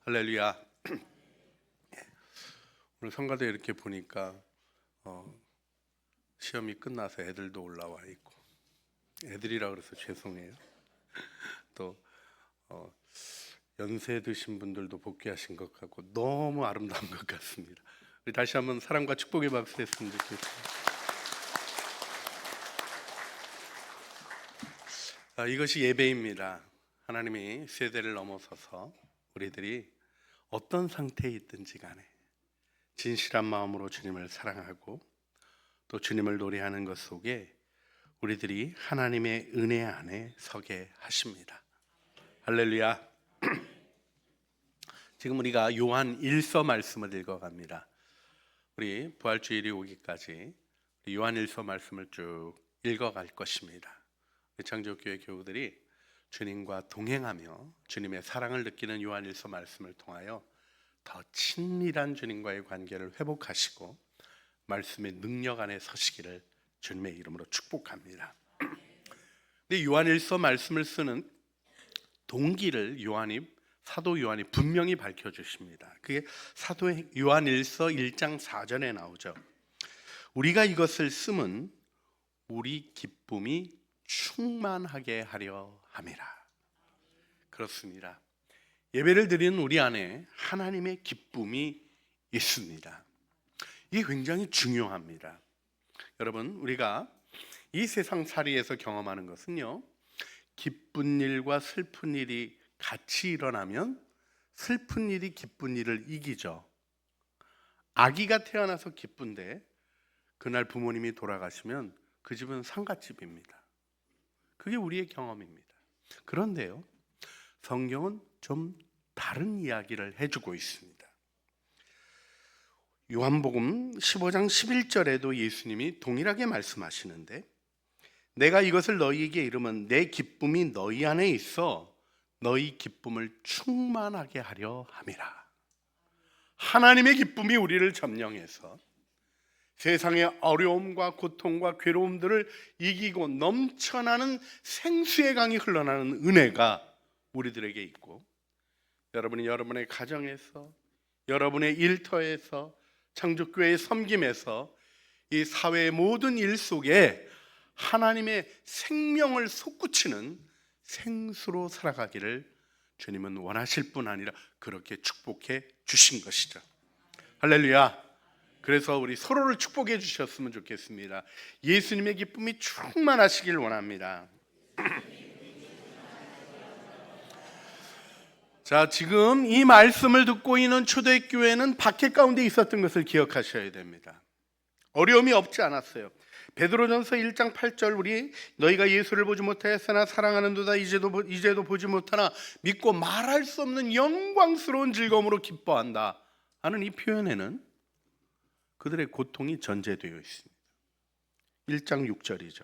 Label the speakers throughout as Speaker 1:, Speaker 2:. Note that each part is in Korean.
Speaker 1: 할렐루야. 오늘 성가대 이렇게 보니까 시험이 끝나서 애들도 올라와 있고, 애들이라 그래서 죄송해요. 또 연세 드신 분들도 복귀하신 것 같고 너무 아름다운 것 같습니다. 우리 다시 한번 사랑과 축복의 박수 했으면 좋겠습니다. 이것이 예배입니다. 하나님이 세대를 넘어서서 우리들이 어떤 상태에 있든지 간에 진실한 마음으로 주님을 사랑하고 또 주님을 노래하는 것 속에 우리들이 하나님의 은혜 안에 서게 하십니다. 할렐루야. 지금 우리가 요한 1서 말씀을 읽어갑니다. 우리 부활주일이 오기까지 요한 1서 말씀을 쭉 읽어갈 것입니다. 창조교회 교우들이 주님과 동행하며 주님의 사랑을 느끼는 요한 1서 말씀을 통하여 더 친밀한 주님과의 관계를 회복하시고 말씀의 능력 안에 서시기를 주님의 이름으로 축복합니다. 근데 요한 1서 말씀을 쓰는 동기를 사도 요한이 분명히 밝혀주십니다. 그게 사도 요한 1서 1장 4절에 나오죠. 우리가 이것을 쓰면 우리 기쁨이 충만하게 하려 함이라. 그렇습니다. 예배를 드리는 우리 안에 하나님의 기쁨이 있습니다. 이게 굉장히 중요합니다. 여러분, 우리가 이 세상 살이에서 경험하는 것은요, 기쁜 일과 슬픈 일이 같이 일어나면 슬픈 일이 기쁜 일을 이기죠. 아기가 태어나서 기쁜데 그날 부모님이 돌아가시면 그 집은 상갓집입니다. 그게 우리의 경험입니다. 그런데요, 성경은 좀 다른 이야기를 해주고 있습니다. 요한복음 15장 11절에도 예수님이 동일하게 말씀하시는데, 내가 이것을 너희에게 이르면 내 기쁨이 너희 안에 있어 너희 기쁨을 충만하게 하려 함이라. 하나님의 기쁨이 우리를 점령해서 세상의 어려움과 고통과 괴로움들을 이기고 넘쳐나는 생수의 강이 흘러나는 은혜가 우리들에게 있고, 여러분이 여러분의 가정에서, 여러분의 일터에서, 창조교회의 섬김에서 이 사회의 모든 일 속에 하나님의 생명을 솟구치는 생수로 살아가기를 주님은 원하실 뿐 아니라 그렇게 축복해 주신 것이죠. 할렐루야. 그래서 우리 서로를 축복해 주셨으면 좋겠습니다. 예수님의 기쁨이 충만하시길 원합니다. 자, 지금 이 말씀을 듣고 있는 초대교회는 박해 가운데 있었던 것을 기억하셔야 됩니다. 어려움이 없지 않았어요. 베드로전서 1장 8절, 우리 너희가 예수를 보지 못하였으나 사랑하는도다 이제도 보지 못하나 믿고 말할 수 없는 영광스러운 즐거움으로 기뻐한다 하는 이 표현에는 그들의 고통이 전제되어 있습니다. 1장 6절이죠.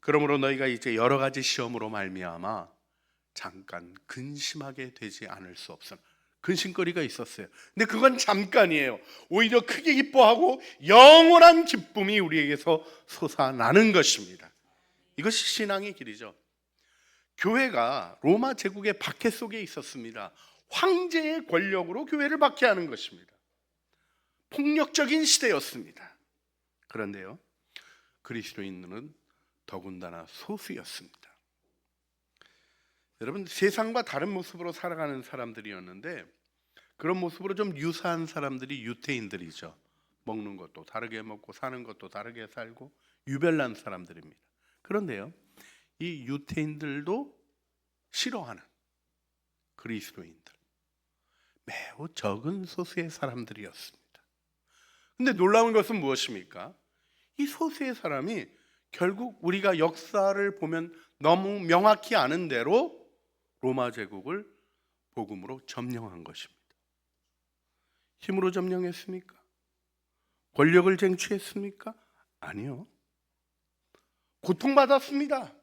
Speaker 1: 그러므로 너희가 이제 여러 가지 시험으로 말미암아 잠깐 근심하게 되지 않을 수 없음. 근심거리가 있었어요. 근데 그건 잠깐이에요. 오히려 크게 기뻐하고 영원한 기쁨이 우리에게서 솟아나는 것입니다. 이것이 신앙의 길이죠. 교회가 로마 제국의 박해 속에 있었습니다. 황제의 권력으로 교회를 박해하는 것입니다. 폭력적인 시대였습니다. 그런데요, 그리스도인들은 더군다나 소수였습니다. 여러분, 세상과 다른 모습으로 살아가는 사람들이었는데 그런 모습으로 좀 유사한 사람들이 유태인들이죠. 먹는 것도 다르게 먹고 사는 것도 다르게 살고 유별난 사람들입니다. 그런데요, 이 유태인들도 싫어하는 그리스도인들, 매우 적은 소수의 사람들이었습니다. 근데 놀라운 것은 무엇입니까? 이 소수의 사람이 결국 우리가 역사를 보면 너무 명확히 아는 대로 로마 제국을 복음으로 점령한 것입니다. 힘으로 점령했습니까? 권력을 쟁취했습니까? 아니요. 고통받았습니다.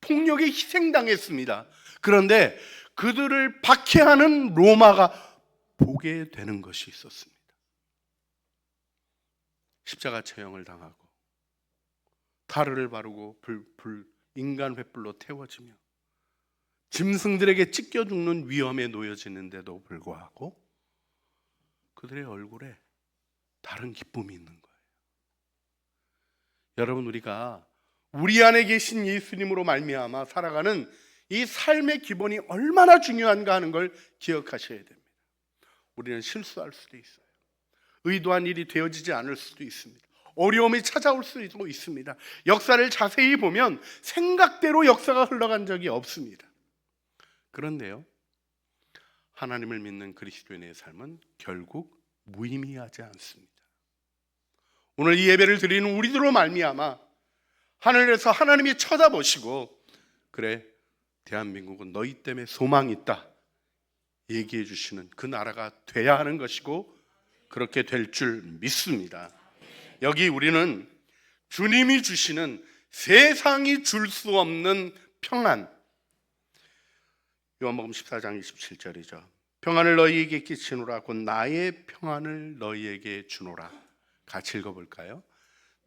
Speaker 1: 폭력에 희생당했습니다. 그런데 그들을 박해하는 로마가 보게 되는 것이 있었습니다. 십자가 처형을 당하고 타르를 바르고 인간 횃불로 태워지며 짐승들에게 찢겨 죽는 위험에 놓여지는데도 불구하고 그들의 얼굴에 다른 기쁨이 있는 거예요. 여러분, 우리가 우리 안에 계신 예수님으로 말미암아 살아가는 이 삶의 기본이 얼마나 중요한가 하는 걸 기억하셔야 됩니다. 우리는 실수할 수도 있어요. 의도한 일이 되어지지 않을 수도 있습니다. 어려움이 찾아올 수도 있습니다. 역사를 자세히 보면 생각대로 역사가 흘러간 적이 없습니다. 그런데요, 하나님을 믿는 그리스도인의 삶은 결국 무의미하지 않습니다. 오늘 이 예배를 드리는 우리들로 말미암아 하늘에서 하나님이 쳐다보시고, 그래, 대한민국은 너희 때문에 소망이 있다 얘기해 주시는 그 나라가 돼야 하는 것이고, 그렇게 될 줄 믿습니다. 여기 우리는 주님이 주시는 세상이 줄 수 없는 평안, 요한복음 14장 27절이죠. 평안을 너희에게 끼치노라, 곧 나의 평안을 너희에게 주노라. 같이 읽어볼까요?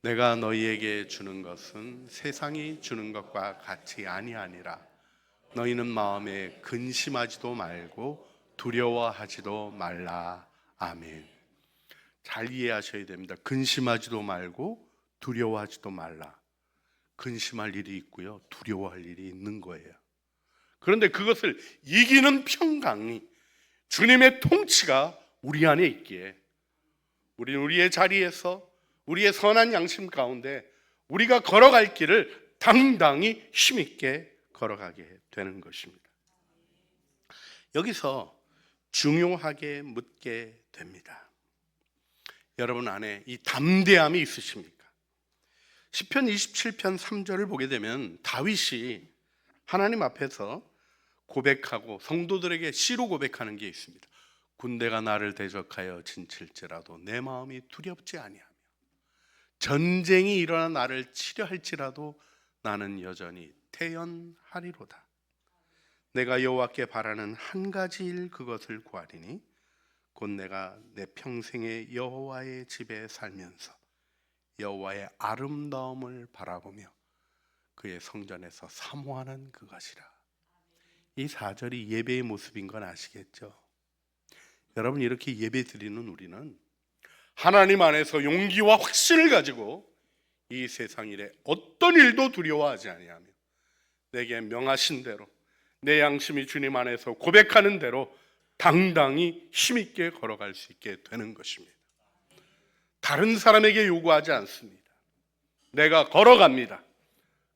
Speaker 1: 내가 너희에게 주는 것은 세상이 주는 것과 같이 아니하니라. 너희는 마음에 근심하지도 말고 두려워하지도 말라. 아멘. 잘 이해하셔야 됩니다. 근심하지도 말고 두려워하지도 말라. 근심할 일이 있고요, 두려워할 일이 있는 거예요. 그런데 그것을 이기는 평강이, 주님의 통치가 우리 안에 있기에 우리는 우리의 자리에서 우리의 선한 양심 가운데 우리가 걸어갈 길을 당당히 힘있게 걸어가게 되는 것입니다. 여기서 중요하게 묻게 됩니다. 여러분 안에 이 담대함이 있으십니까? 시편 27편 3절을 보게 되면 다윗이 하나님 앞에서 고백하고 성도들에게 시로 고백하는 게 있습니다. 군대가 나를 대적하여 진칠지라도 내 마음이 두렵지 아니하며 전쟁이 일어나 나를 치려 할지라도 나는 여전히 태연하리로다. 내가 여호와께 바라는 한 가지 일, 그것을 구하리니 곧 내가 내 평생에 여호와의 집에 살면서 여호와의 아름다움을 바라보며 그의 성전에서 사모하는 그것이라. 이 4절이 예배의 모습인 건 아시겠죠? 여러분, 이렇게 예배 드리는 우리는 하나님 안에서 용기와 확신을 가지고 이 세상 일에 어떤 일도 두려워하지 아니하며 내게 명하신 대로 내 양심이 주님 안에서 고백하는 대로 당당히 힘있게 걸어갈 수 있게 되는 것입니다. 다른 사람에게 요구하지 않습니다. 내가 걸어갑니다.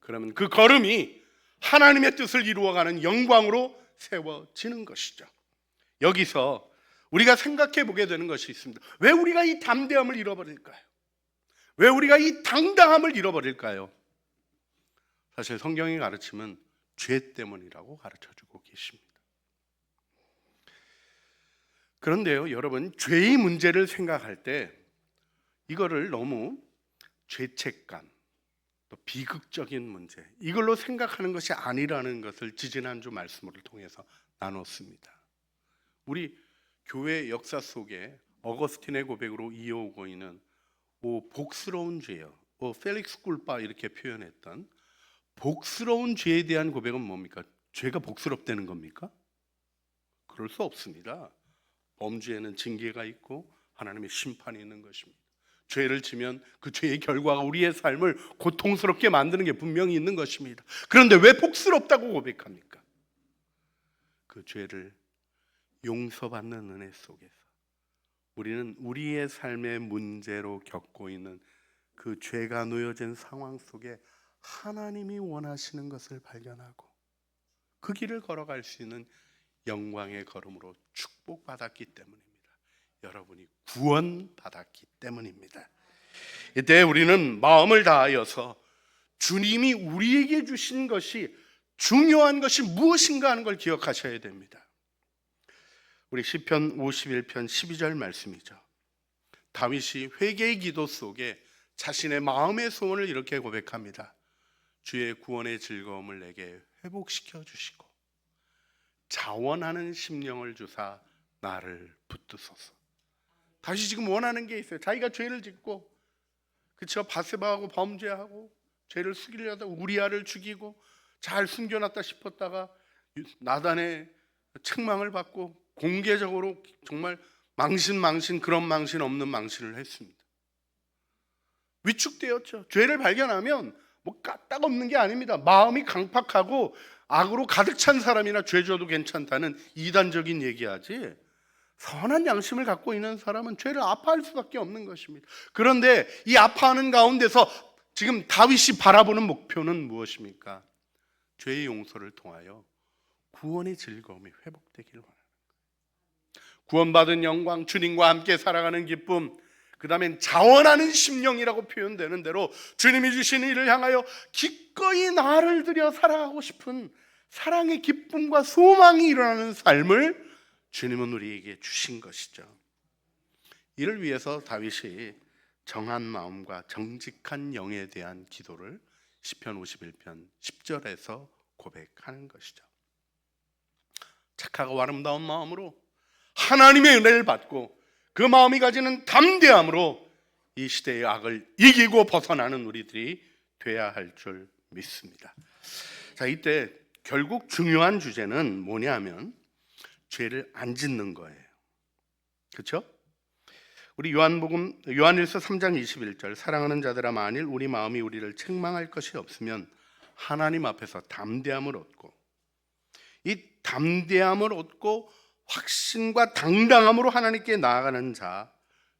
Speaker 1: 그러면 그 걸음이 하나님의 뜻을 이루어가는 영광으로 세워지는 것이죠. 여기서 우리가 생각해 보게 되는 것이 있습니다. 왜 우리가 이 담대함을 잃어버릴까요? 왜 우리가 이 당당함을 잃어버릴까요? 사실 성경이 가르치면 죄 때문이라고 가르쳐주고 계십니다. 그런데요, 여러분, 죄의 문제를 생각할 때 이거를 너무 죄책감, 또 비극적인 문제, 이걸로 생각하는 것이 아니라는 것을 지지난주 말씀을 통해서 나눴습니다. 우리 교회 역사 속에 어거스틴의 고백으로 이어오고 있는 복스러운 죄요, 펠릭스 꿀바 이렇게 표현했던 복스러운 죄에 대한 고백은 뭡니까? 죄가 복스럽다는 겁니까? 그럴 수 없습니다. 범죄에는 징계가 있고 하나님의 심판이 있는 것입니다. 죄를 지면 그 죄의 결과가 우리의 삶을 고통스럽게 만드는 게 분명히 있는 것입니다. 그런데 왜 복스럽다고 고백합니까? 그 죄를 용서받는 은혜 속에서 우리는 우리의 삶의 문제로 겪고 있는 그 죄가 놓여진 상황 속에 하나님이 원하시는 것을 발견하고 그 길을 걸어갈 수 있는 영광의 걸음으로 축복받았기 때문입니다. 여러분이 구원받았기 때문입니다. 이때 우리는 마음을 다하여서 주님이 우리에게 주신 것이 중요한 것이 무엇인가 하는 걸 기억하셔야 됩니다. 우리 시편 51편 12절 말씀이죠. 다윗이 회개의 기도 속에 자신의 마음의 소원을 이렇게 고백합니다. 주의 구원의 즐거움을 내게 회복시켜 주시고 자원하는 심령을 주사 나를 붙드소서. 다시 지금 원하는 게 있어요. 자기가 죄를 짓고, 그쵸, 바세바하고 범죄하고 죄를 숙이려다가 우리아를 죽이고 잘 숨겨놨다 싶었다가 나단의 책망을 받고 공개적으로 정말 망신 그런 망신 없는 망신을 했습니다. 위축되었죠. 죄를 발견하면 뭐 까딱 없는 게 아닙니다. 마음이 강팍하고 악으로 가득 찬 사람이나 죄 져도 괜찮다는 이단적인 얘기하지, 선한 양심을 갖고 있는 사람은 죄를 아파할 수밖에 없는 것입니다. 그런데 이 아파하는 가운데서 지금 다윗이 바라보는 목표는 무엇입니까? 죄의 용서를 통하여 구원의 즐거움이 회복되길 원하는 거예요. 구원받은 영광, 주님과 함께 살아가는 기쁨, 그 다음엔 자원하는 심령이라고 표현되는 대로 주님이 주신 일을 향하여 기꺼이 나를 들여 살아가고 싶은 사랑의 기쁨과 소망이 일어나는 삶을 주님은 우리에게 주신 것이죠. 이를 위해서 다윗이 정한 마음과 정직한 영에 대한 기도를 시편 51편 10절에서 고백하는 것이죠. 착하고 아름다운 마음으로 하나님의 은혜를 받고 그 마음이 가지는 담대함으로 이 시대의 악을 이기고 벗어나는 우리들이 돼야 할 줄 믿습니다. 자, 이때 결국 중요한 주제는 뭐냐면 죄를 안 짓는 거예요. 그렇죠? 우리 요한일서 3장 21절, 사랑하는 자들아, 만일 우리 마음이 우리를 책망할 것이 없으면 하나님 앞에서 담대함을 얻고, 이 담대함을 얻고 확신과 당당함으로 하나님께 나아가는 자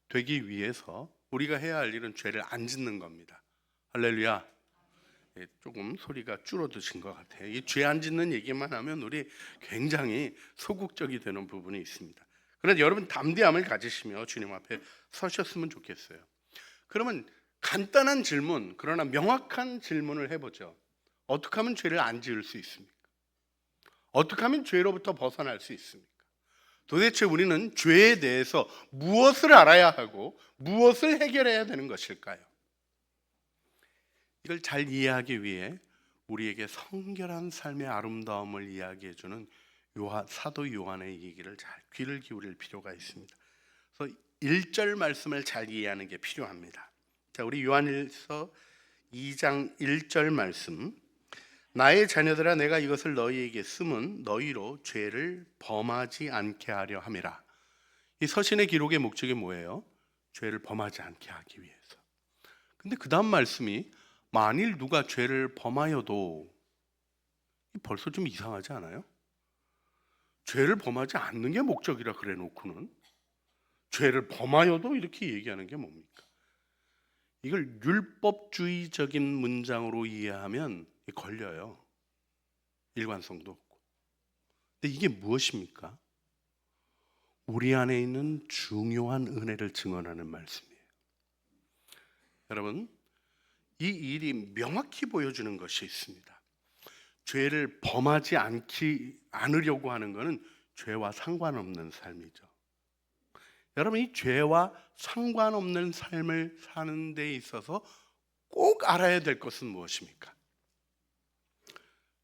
Speaker 1: 되기 위해서 우리가 해야 할 일은 죄를 안 짓는 겁니다. 할렐루야. 조금 소리가 줄어드신 것 같아요. 이 죄 안 짓는 얘기만 하면 우리 굉장히 소극적이 되는 부분이 있습니다. 그런데 여러분 담대함을 가지시며 주님 앞에 서셨으면 좋겠어요. 그러면 간단한 질문, 그러나 명확한 질문을 해보죠. 어떻게 하면 죄를 안 지을 수 있습니까? 어떻게 하면 죄로부터 벗어날 수 있습니까? 도대체 우리는 죄에 대해서 무엇을 알아야 하고 무엇을 해결해야 되는 것일까요? 이걸 잘 이해하기 위해 우리에게 성결한 삶의 아름다움을 이야기해주는 사도 요한의 얘기를 잘 귀를 기울일 필요가 있습니다. 그래서 1절 말씀을 잘 이해하는 게 필요합니다. 자, 우리 요한일서 2장 1절 말씀, 나의 자녀들아, 내가 이것을 너희에게 쓰면 너희로 죄를 범하지 않게 하려 함이라. 이 서신의 기록의 목적이 뭐예요? 죄를 범하지 않게 하기 위해서. 근데 그 다음 말씀이 만일 누가 죄를 범하여도, 벌써 좀 이상하지 않아요? 죄를 범하지 않는 게 목적이라 그래 놓고는 죄를 범하여도 이렇게 얘기하는 게 뭡니까? 이걸 율법주의적인 문장으로 이해하면 걸려요. 일관성도 없고. 근데 이게 무엇입니까? 우리 안에 있는 중요한 은혜를 증언하는 말씀이에요. 여러분, 이 일이 명확히 보여주는 것이 있습니다. 죄를 범하지 않으려고 하는 것은 죄와 상관없는 삶이죠. 여러분, 이 죄와 상관없는 삶을 사는 데 있어서 꼭 알아야 될 것은 무엇입니까?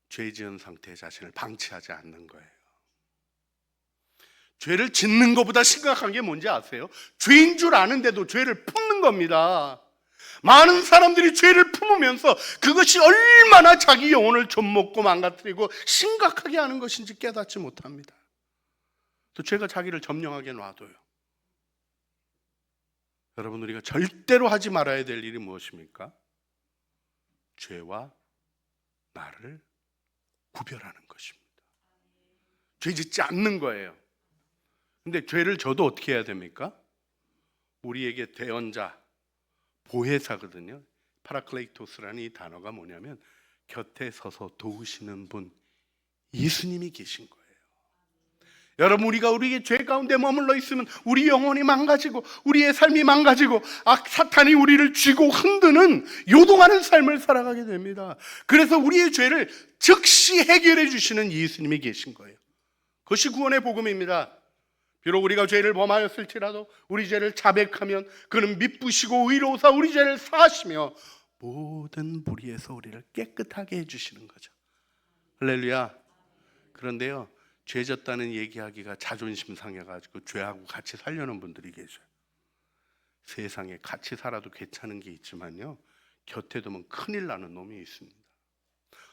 Speaker 1: 죄 지은 상태의 자신을 방치하지 않는 거예요. 죄를 짓는 것보다 심각한 게 뭔지 아세요? 죄인 줄 아는데도 죄를 품는 겁니다. 많은 사람들이 죄를 품으면서 그것이 얼마나 자기 영혼을 좀먹고 망가뜨리고 심각하게 하는 것인지 깨닫지 못합니다. 또 죄가 자기를 점령하게 놔둬요. 여러분, 우리가 절대로 하지 말아야 될 일이 무엇입니까? 죄와 나를 구별하는 것입니다. 죄 짓지 않는 거예요. 근데 죄를 져도 어떻게 해야 됩니까? 우리에게 대언자, 보혜사거든요. 파라클레이토스라는 이 단어가 뭐냐면 곁에 서서 도우시는 분, 예수님이 계신 거예요. 여러분, 우리가 우리의 죄 가운데 머물러 있으면 우리 영혼이 망가지고 우리의 삶이 망가지고 사탄이 우리를 쥐고 흔드는 요동하는 삶을 살아가게 됩니다. 그래서 우리의 죄를 즉시 해결해 주시는 예수님이 계신 거예요. 그것이 구원의 복음입니다. 비록 우리가 죄를 범하였을지라도 우리 죄를 자백하면 그는 미쁘시고 의로우사 우리 죄를 사하시며 모든 불의에서 우리를 깨끗하게 해주시는 거죠. 할렐루야. 그런데요, 죄 졌다는 얘기하기가 자존심 상해가지고 죄하고 같이 살려는 분들이 계셔요. 세상에 같이 살아도 괜찮은 게 있지만요, 곁에 두면 큰일 나는 놈이 있습니다.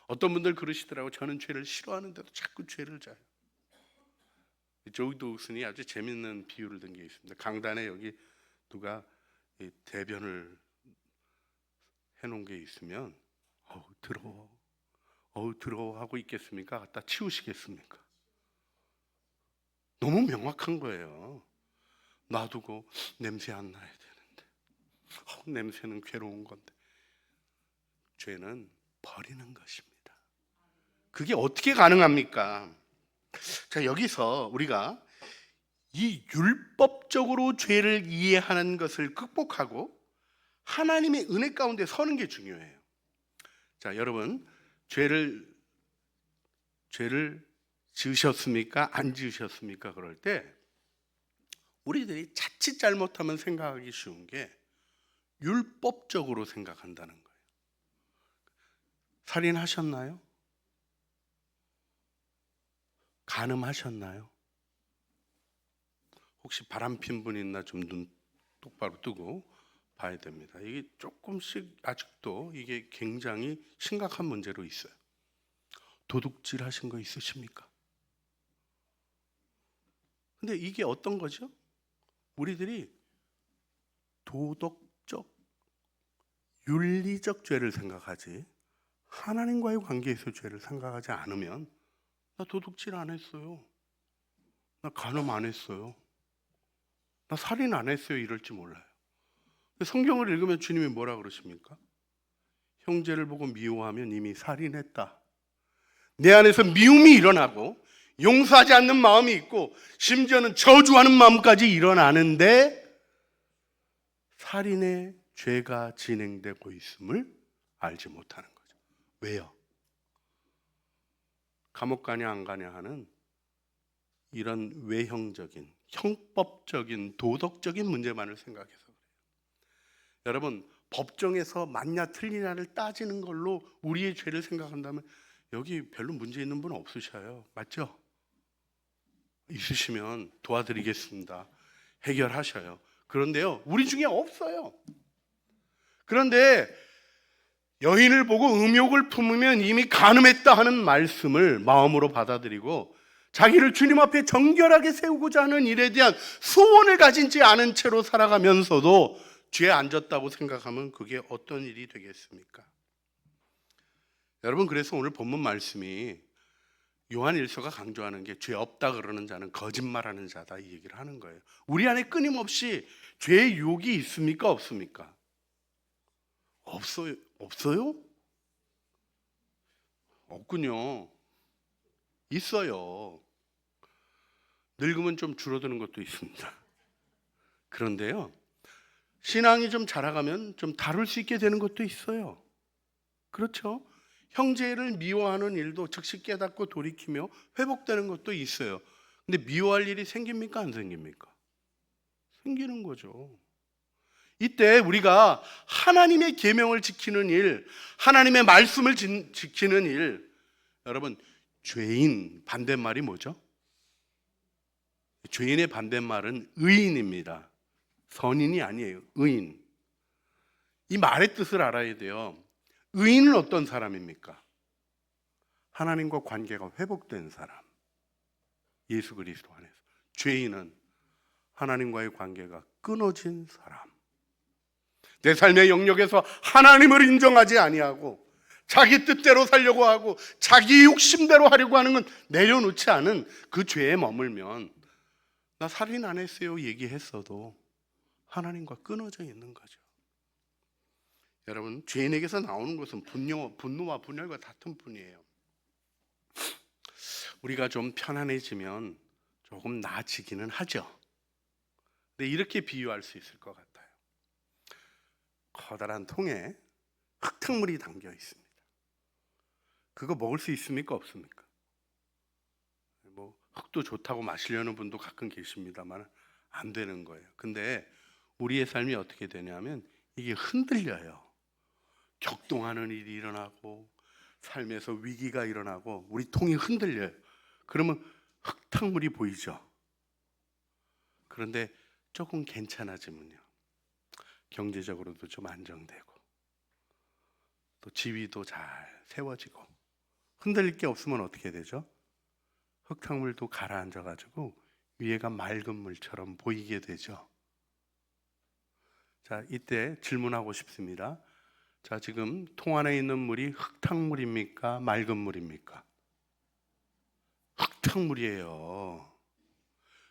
Speaker 1: 어떤 분들 그러시더라고. 저는 죄를 싫어하는데도 자꾸 죄를 져요. 조이 도슨이 아주 재밌는 비유를 든 게 있습니다. 강단에 여기 누가 대변을 해놓은 게 있으면 더러워 하고 있겠습니까? 갖다 치우시겠습니까? 너무 명확한 거예요. 놔두고 냄새 안 나야 되는데 냄새는 괴로운 건데. 죄는 버리는 것입니다. 그게 어떻게 가능합니까? 자, 여기서 우리가 이 율법적으로 죄를 이해하는 것을 극복하고 하나님의 은혜 가운데 서는 게 중요해요. 자, 여러분, 죄를 지으셨습니까? 안 지으셨습니까? 그럴 때 우리들이 자칫 잘못하면 생각하기 쉬운 게 율법적으로 생각한다는 거예요. 살인하셨나요? 간음하셨나요? 혹시 바람핀 분 있나 좀 눈 똑바로 뜨고 봐야 됩니다. 이게 조금씩 아직도 이게 굉장히 심각한 문제로 있어요. 도둑질 하신 거 있으십니까? 근데 이게 어떤 거죠? 우리들이 도덕적, 윤리적 죄를 생각하지 하나님과의 관계에서 죄를 생각하지 않으면 나 도둑질 안 했어요. 나 간음 안 했어요. 나 살인 안 했어요. 이럴지 몰라요. 성경을 읽으면 주님이 뭐라 그러십니까? 형제를 보고 미워하면 이미 살인했다. 내 안에서 미움이 일어나고 용서하지 않는 마음이 있고 심지어는 저주하는 마음까지 일어나는데 살인의 죄가 진행되고 있음을 알지 못하는 거죠. 왜요? 감옥 가냐 안 가냐 하는 이런 외형적인, 형법적인, 도덕적인 문제만을 생각해서 그래요. 여러분, 법정에서 맞냐 틀리냐를 따지는 걸로 우리의 죄를 생각한다면 여기 별로 문제 있는 분 없으셔요. 맞죠? 있으시면 도와드리겠습니다. 해결하셔요. 그런데요, 우리 중에 없어요. 그런데 여인을 보고 음욕을 품으면 이미 간음했다 하는 말씀을 마음으로 받아들이고 자기를 주님 앞에 정결하게 세우고자 하는 일에 대한 소원을 가진지 않은 채로 살아가면서도 죄에 앉았다고 생각하면 그게 어떤 일이 되겠습니까? 여러분, 그래서 오늘 본문 말씀이 요한 1서가 강조하는 게 죄 없다 그러는 자는 거짓말하는 자다 이 얘기를 하는 거예요. 우리 안에 끊임없이 죄의 유혹이 있습니까? 없습니까? 없어요? 없군요. 있어요. 늙으면 좀 줄어드는 것도 있습니다. 그런데요, 신앙이 좀 자라가면 좀 다룰 수 있게 되는 것도 있어요. 그렇죠? 형제를 미워하는 일도 즉시 깨닫고 돌이키며 회복되는 것도 있어요. 근데 미워할 일이 생깁니까? 안 생깁니까? 생기는 거죠. 이때 우리가 하나님의 계명을 지키는 일, 하나님의 말씀을 지키는 일, 여러분, 죄인 반대말이 뭐죠? 죄인의 반대말은 의인입니다. 선인이 아니에요. 의인. 이 말의 뜻을 알아야 돼요. 의인은 어떤 사람입니까? 하나님과 관계가 회복된 사람. 예수 그리스도 안에서. 죄인은 하나님과의 관계가 끊어진 사람. 내 삶의 영역에서 하나님을 인정하지 아니하고 자기 뜻대로 살려고 하고 자기 욕심대로 하려고 하는 건 내려놓지 않은 그 죄에 머물면 나 살인 안 했어요 얘기했어도 하나님과 끊어져 있는 거죠. 여러분, 죄인에게서 나오는 것은 분노와 분열과 같은 뿐이에요. 우리가 좀 편안해지면 조금 나아지기는 하죠. 근데 이렇게 비유할 수 있을 것 같아요. 커다란 통에 흙탕물이 담겨 있습니다. 그거 먹을 수 있습니까? 없습니까? 뭐 흙도 좋다고 마시려는 분도 가끔 계십니다만 안 되는 거예요. 근데 우리의 삶이 어떻게 되냐면 이게 흔들려요. 격동하는 일이 일어나고 삶에서 위기가 일어나고 우리 통이 흔들려요. 그러면 흙탕물이 보이죠. 그런데 조금 괜찮아지면요, 경제적으로도 좀 안정되고 또 지위도 잘 세워지고 흔들릴 게 없으면 어떻게 되죠? 흙탕물도 가라앉아가지고 위에가 맑은 물처럼 보이게 되죠. 자, 이때 질문하고 싶습니다. 자, 지금 통 안에 있는 물이 흙탕물입니까? 맑은 물입니까? 흙탕물이에요.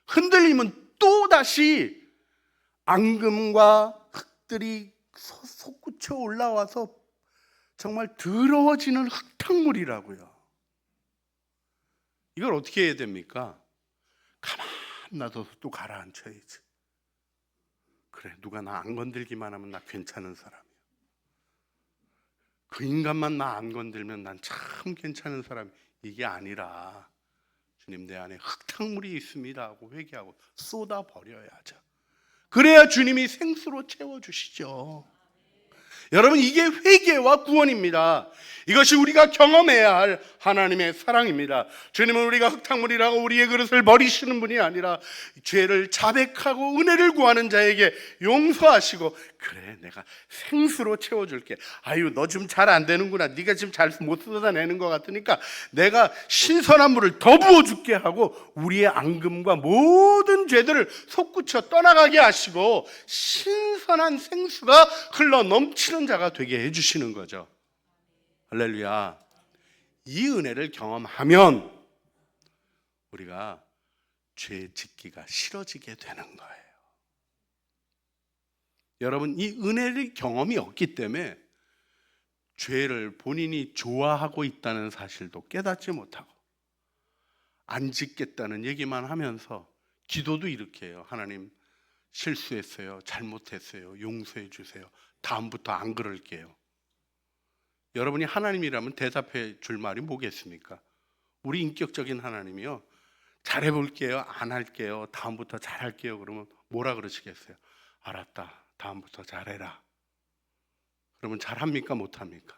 Speaker 1: 흔들리면 또다시 앙금과 흙들이 솟구쳐 올라와서 정말 더러워지는 흙탕물이라고요. 이걸 어떻게 해야 됩니까? 가만 놔둬서 또 가라앉혀야지. 그래, 누가 나 안 건들기만 하면 나 괜찮은 사람이야. 그 인간만 나 안 건들면 난 참 괜찮은 사람. 이게 아니라 주님, 내 안에 흙탕물이 있습니다 하고 회개하고 쏟아버려야죠. 그래야 주님이 생수로 채워주시죠. 여러분, 이게 회개와 구원입니다. 이것이 우리가 경험해야 할 하나님의 사랑입니다. 주님은 우리가 흙탕물이라고 우리의 그릇을 버리시는 분이 아니라 죄를 자백하고 은혜를 구하는 자에게 용서하시고, 그래, 내가 생수로 채워줄게. 아유, 너 좀 잘 안 되는구나. 네가 지금 잘 못 쏟아내는 것 같으니까 내가 신선한 물을 더 부어줄게 하고 우리의 앙금과 모든 죄들을 솟구쳐 떠나가게 하시고 신선한 생수가 흘러 넘치는 자가 되게 해주시는 거죠. 할렐루야. 이 은혜를 경험하면 우리가 죄 짓기가 싫어지게 되는 거예요. 여러분, 이 은혜의 경험이 없기 때문에 죄를 본인이 좋아하고 있다는 사실도 깨닫지 못하고 안 짓겠다는 얘기만 하면서 기도도 이렇게 해요. 하나님, 실수했어요. 잘못했어요. 용서해 주세요. 다음부터 안 그럴게요. 여러분이 하나님이라면 대답해 줄 말이 뭐겠습니까? 우리 인격적인 하나님이요, 잘해볼게요. 안 할게요. 다음부터 잘할게요. 그러면 뭐라 그러시겠어요? 알았다. 다음부터 잘해라. 그러면 잘합니까? 못합니까?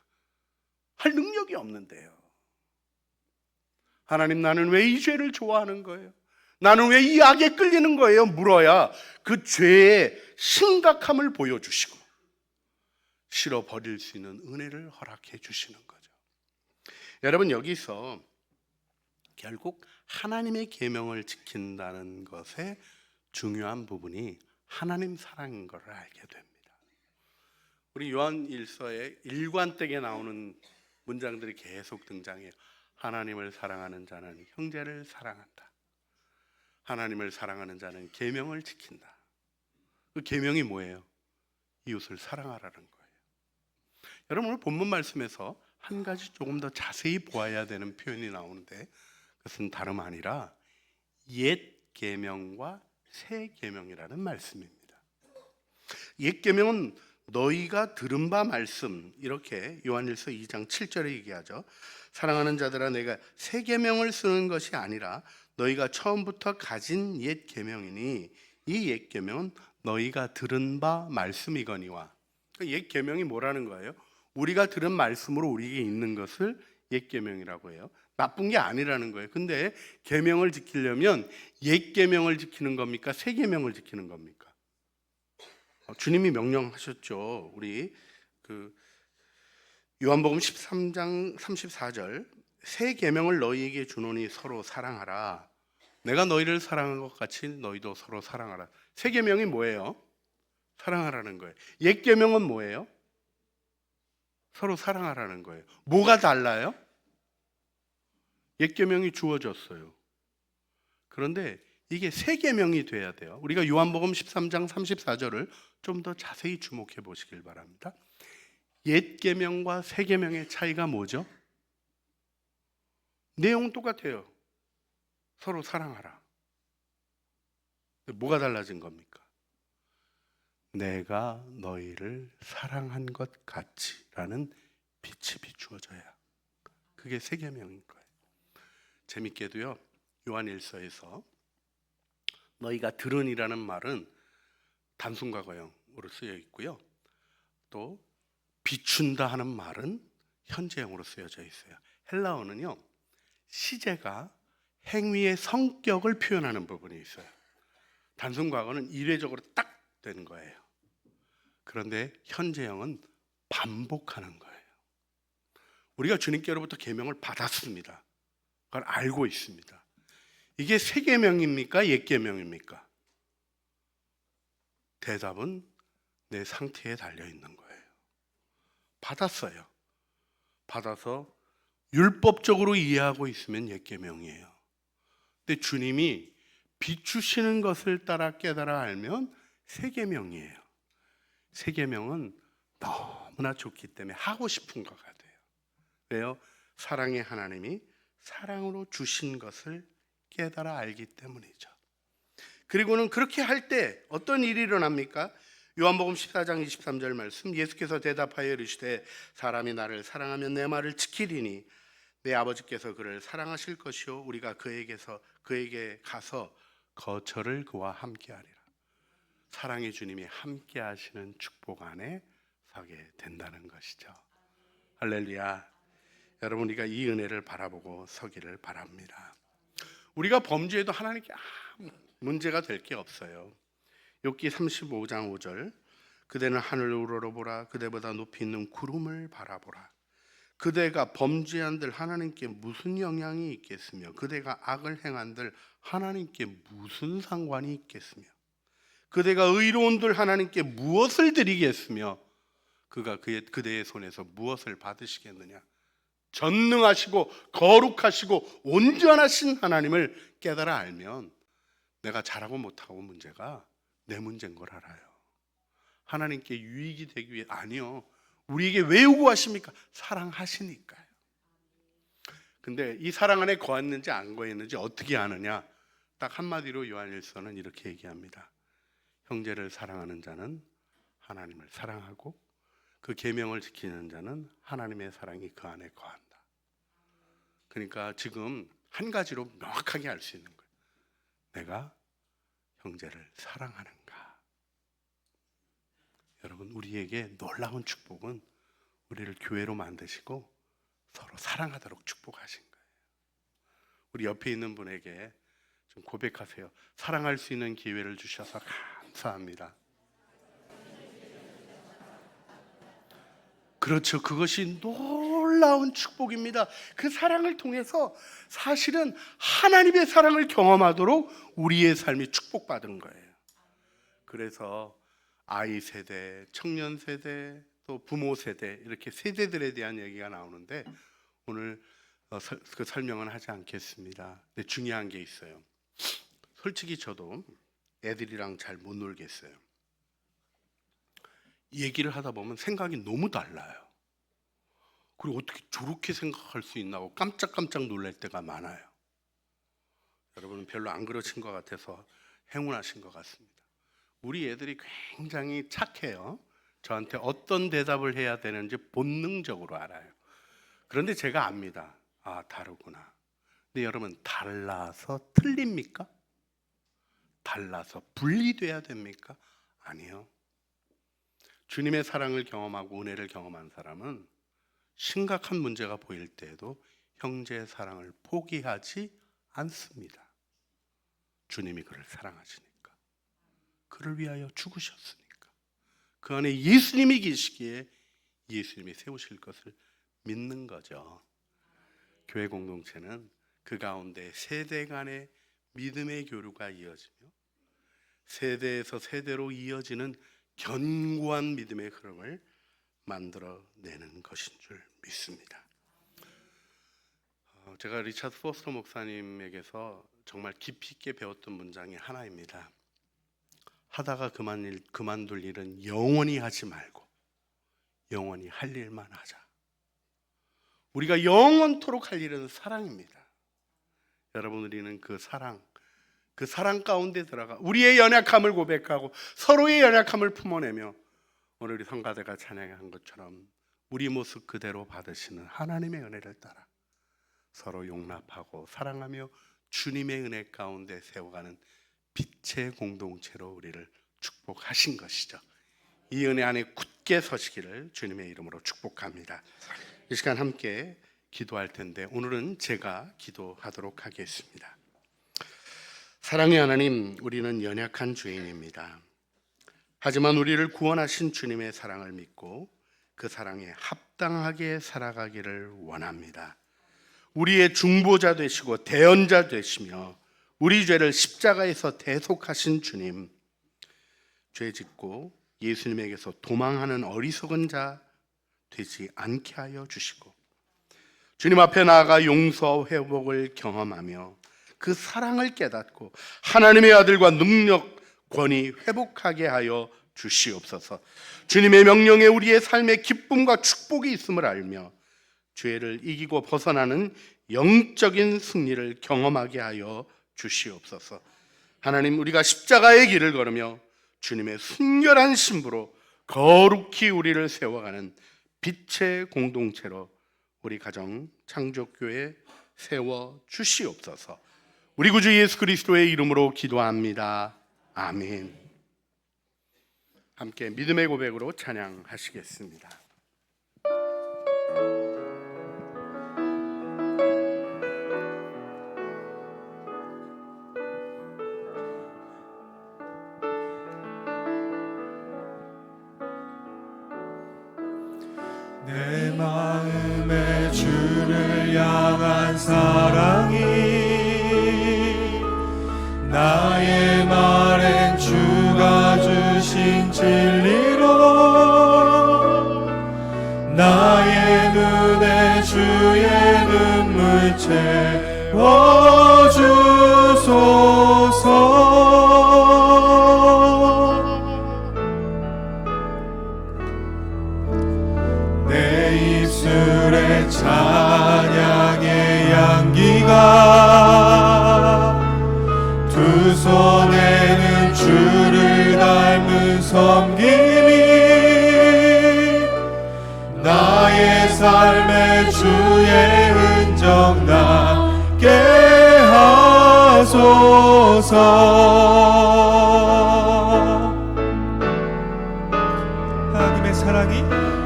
Speaker 1: 할 능력이 없는데요. 하나님, 나는 왜 이 죄를 좋아하는 거예요? 나는 왜 이 악에 끌리는 거예요? 물어야 그 죄의 심각함을 보여주시고 실어버릴 수 있는 은혜를 허락해 주시는 거죠. 여러분, 여기서 결국 하나님의 계명을 지킨다는 것의 중요한 부분이 하나님 사랑인 것을 알게 됩니다. 우리 요한일서의 일관되게 나오는 문장들이 계속 등장해요. 하나님을 사랑하는 자는 형제를 사랑한다. 하나님을 사랑하는 자는 계명을 지킨다. 그 계명이 뭐예요? 이웃을 사랑하라는 거예요. 여러분, 오늘 본문 말씀에서 한 가지 조금 더 자세히 보아야 되는 표현이 나오는데, 그것은 다름 아니라 옛 계명과 새 계명이라는 말씀입니다. 옛 계명은 너희가 들은 바 말씀, 이렇게 요한일서 2장 7절에 얘기하죠. 사랑하는 자들아, 내가 새 계명을 쓰는 것이 아니라 너희가 처음부터 가진 옛 계명이니 이 옛 계명은 너희가 들은 바 말씀이거니와. 옛 계명이 뭐라는 거예요? 우리가 들은 말씀으로 우리에게 있는 것을 옛 계명이라고 해요. 나쁜 게 아니라는 거예요. 근데 계명을 지키려면 옛 계명을 지키는 겁니까? 새 계명을 지키는 겁니까? 주님이 명령하셨죠. 우리 요한복음 13장 34절, 새 계명을 너희에게 주노니 서로 사랑하라. 내가 너희를 사랑한 것 같이 너희도 서로 사랑하라. 새 계명이 뭐예요? 사랑하라는 거예요. 옛 계명은 뭐예요? 서로 사랑하라는 거예요. 뭐가 달라요? 옛 계명이 주어졌어요. 그런데 이게 새 계명이 돼야 돼요. 우리가 요한복음 13장 34절을 좀 더 자세히 주목해 보시길 바랍니다. 옛 계명과 새 계명의 차이가 뭐죠? 내용은 똑같아요. 서로 사랑하라. 뭐가 달라진 겁니까? 내가 너희를 사랑한 것 같이라는 빛이 비추어져야, 그게 새 계명인 거예요. 재밌게도요, 요한일서에서 너희가 들으니라는 말은 단순 과거형으로 쓰여 있고요, 또 비춘다 하는 말은 현재형으로 쓰여져 있어요. 헬라어는요, 시제가 행위의 성격을 표현하는 부분이 있어요. 단순 과거는 일회적으로 딱 되는 거예요. 그런데 현재형은 반복하는 거예요. 우리가 주님께로부터 계명을 받았습니다. 그걸 알고 있습니다. 이게 새 계명입니까? 옛 계명입니까? 대답은 내 상태에 달려 있는 거예요. 받았어요. 받아서 율법적으로 이해하고 있으면 옛 계명이에요. 근데 주님이 비추시는 것을 따라 깨달아 알면 새 계명이에요. 새 계명은 너무나 좋기 때문에 하고 싶은 것 같아요. 왜요? 사랑의 하나님이 사랑으로 주신 것을 깨달아 알기 때문이죠. 그리고는 그렇게 할 때 어떤 일이 일어납니까? 요한복음 14장 23절 말씀, 예수께서 대답하여 이르시되 사람이 나를 사랑하면 내 말을 지키리니 내 아버지께서 그를 사랑하실 것이요 우리가 그에게 가서 거처를 그와 함께하리라. 사랑의 주님이 함께하시는 축복 안에 서게 된다는 것이죠. 할렐루야. 여러분, 우리가 이 은혜를 바라보고 서기를 바랍니다. 우리가 범죄해도 하나님께 아무 문제가 될 게 없어요. 욥기 35장 5절, 그대는 하늘을 우러러보라. 그대보다 높이 있는 구름을 바라보라. 그대가 범죄한들 하나님께 무슨 영향이 있겠으며 그대가 악을 행한들 하나님께 무슨 상관이 있겠으며 그대가 의로운들 하나님께 무엇을 드리겠으며 그대의 손에서 무엇을 받으시겠느냐. 전능하시고 거룩하시고 온전하신 하나님을 깨달아 알면 내가 잘하고 못하고 문제가 내 문제인 걸 알아요. 하나님께 유익이 되기 위해, 아니요, 우리에게 왜 요구하십니까? 사랑하시니까요. 근데 이 사랑 안에 거했는지 안 거했는지 어떻게 아느냐? 딱 한마디로 요한일서는 이렇게 얘기합니다. 형제를 사랑하는 자는 하나님을 사랑하고 그 계명을 지키는 자는 하나님의 사랑이 그 안에 거한다. 그러니까 지금 한 가지로 명확하게 알 수 있는 거예요. 내가 형제를 사랑하는가? 여러분, 우리에게 놀라운 축복은 우리를 교회로 만드시고 서로 사랑하도록 축복하신 거예요. 우리 옆에 있는 분에게 좀 고백하세요. 사랑할 수 있는 기회를 주셔서 감사합니다. 그렇죠. 그것이 놀라운 축복입니다. 그 사랑을 통해서 사실은 하나님의 사랑을 경험하도록 우리의 삶이 축복받은 거예요. 그래서 아이 세대, 청년 세대, 또 부모 세대, 이렇게 세대들에 대한 얘기가 나오는데 오늘 그 설명은 하지 않겠습니다. 근데 중요한 게 있어요. 솔직히 저도 애들이랑 잘 못 놀겠어요. 얘기를 하다 보면 생각이 너무 달라요. 그리고 어떻게 저렇게 생각할 수 있나 하고 깜짝깜짝 놀랄 때가 많아요. 여러분은 별로 안 그러신 것 같아서 행운하신 것 같습니다. 우리 애들이 굉장히 착해요. 저한테 어떤 대답을 해야 되는지 본능적으로 알아요. 그런데 제가 압니다. 아, 다르구나. 근데 여러분, 달라서 틀립니까? 달라서 분리돼야 됩니까? 아니요. 주님의 사랑을 경험하고 은혜를 경험한 사람은 심각한 문제가 보일 때에도 형제의 사랑을 포기하지 않습니다. 주님이 그를 사랑하시니까, 그를 위하여 죽으셨으니까, 그 안에 예수님이 계시기에 예수님이 세우실 것을 믿는 거죠. 교회 공동체는 그 가운데 세대 간의 믿음의 교류가 이어지며 세대에서 세대로 이어지는 견고한 믿음의 흐름을 만들어내는 것인 줄 믿습니다. 제가 리차드 포스터 목사님에게서 정말 깊이 있게 배웠던 문장이 하나입니다. 하다가 그만둘 일은 영원히 하지 말고 영원히 할 일만 하자. 우리가 영원토록 할 일은 사랑입니다. 여러분, 우리는 그 사랑 가운데 들어가 우리의 연약함을 고백하고 서로의 연약함을 품어내며 오늘 우리 성가대가 찬양한 것처럼 우리 모습 그대로 받으시는 하나님의 은혜를 따라 서로 용납하고 사랑하며 주님의 은혜 가운데 세워가는 빛의 공동체로 우리를 축복하신 것이죠. 이 은혜 안에 굳게 서시기를 주님의 이름으로 축복합니다. 이 시간 함께 기도할 텐데 오늘은 제가 기도하도록 하겠습니다. 사랑의 하나님, 우리는 연약한 죄인입니다. 하지만 우리를 구원하신 주님의 사랑을 믿고 그 사랑에 합당하게 살아가기를 원합니다. 우리의 중보자 되시고 대언자 되시며 우리 죄를 십자가에서 대속하신 주님, 죄 짓고 예수님에게서 도망하는 어리석은 자 되지 않게 하여 주시고 주님 앞에 나아가 용서와 회복을 경험하며 그 사랑을 깨닫고 하나님의 아들과 능력, 권위 회복하게 하여 주시옵소서. 주님의 명령에 우리의 삶에 기쁨과 축복이 있음을 알며 죄를 이기고 벗어나는 영적인 승리를 경험하게 하여 주시옵소서. 하나님, 우리가 십자가의 길을 걸으며 주님의 순결한 신부로 거룩히 우리를 세워가는 빛의 공동체로 우리 가정 창조교회 세워 주시옵소서. 우리 구주 예수 그리스도의 이름으로 기도합니다. 아멘. 함께 믿음의 고백으로 찬양하시겠습니다.
Speaker 2: 내 마음에 주를 향한 사랑이 나의 말엔 주가 주신 진리로 나의 눈에 주의 눈물 채워주소서. 내 입술에 찬양의 향기가 두 손에는 주를 닮은 섬김이 나의 삶의 주의 흔적 나게 하소서.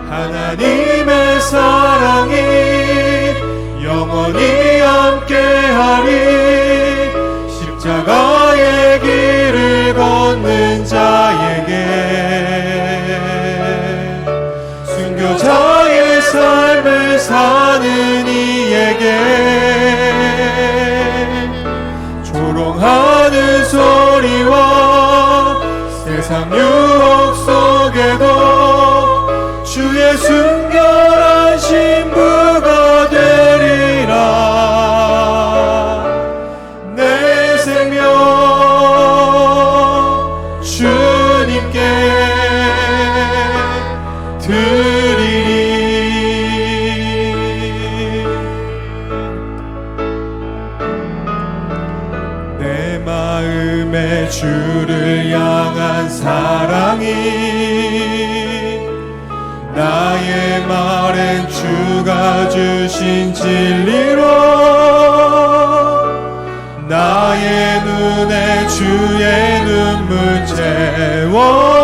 Speaker 2: 하나님의 사랑이 영원히 함께하리. 십자가의 길을 걷는 자에게 순교자의 삶을 사는 이에게 조롱하는 소리와 세상 유혹 속에도 주의 순결한 신부가 되리라. 내 생명 주님께 드리리. 내 마음에 주를 향한 사랑이 나의 말엔 주가 주신 진리로 나의 눈에 주의 눈물 채워주소서.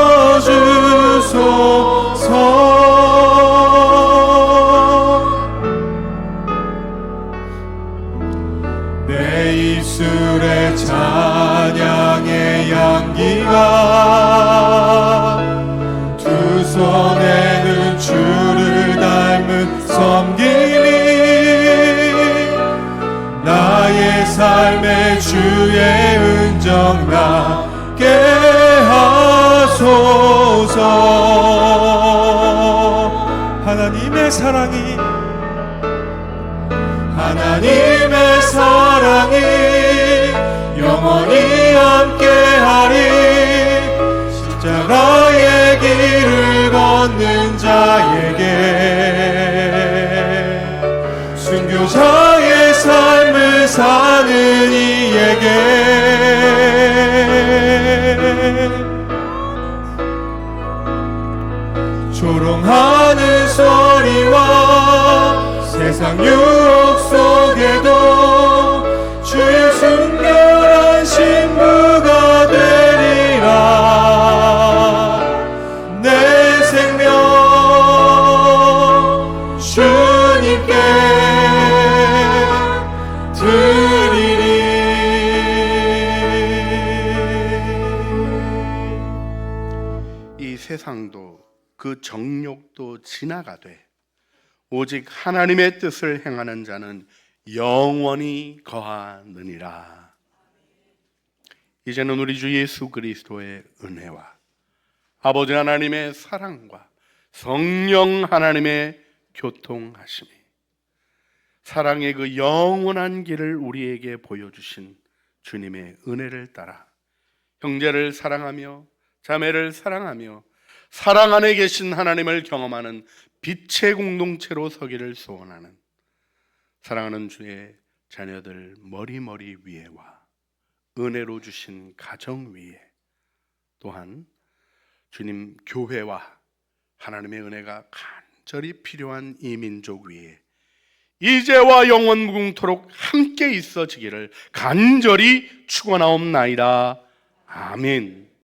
Speaker 2: 내 입술에 찬양의 향기가 두 손에는 주를 닮은 섬김이 나의 삶의 주의 흔적 나게 하소서. 하나님의 사랑이 영원히 함께하리. 십자가의 길을 걷는 자에게 순교자의 삶을 사는 이에게 조롱하는 소리와 세상 유혹 속에도 주의 순결한 신부가 되리라. 내 생명 주님께 드리리.
Speaker 1: 이 세상도 그 정욕도 지나가되 오직 하나님의 뜻을 행하는 자는 영원히 거하느니라. 이제는 우리 주 예수 그리스도의 은혜와 아버지 하나님의 사랑과 성령 하나님의 교통하심이, 사랑의 그 영원한 길을 우리에게 보여주신 주님의 은혜를 따라 형제를 사랑하며 자매를 사랑하며 사랑 안에 계신 하나님을 경험하는 빛의 공동체로 서기를 소원하는 사랑하는 주의 자녀들 머리머리 위에와 은혜로 주신 가정 위에, 또한 주님 교회와 하나님의 은혜가 간절히 필요한 이 민족 위에 이제와 영원 무궁토록 함께 있어지기를 간절히 축원하옵나이다. 아멘.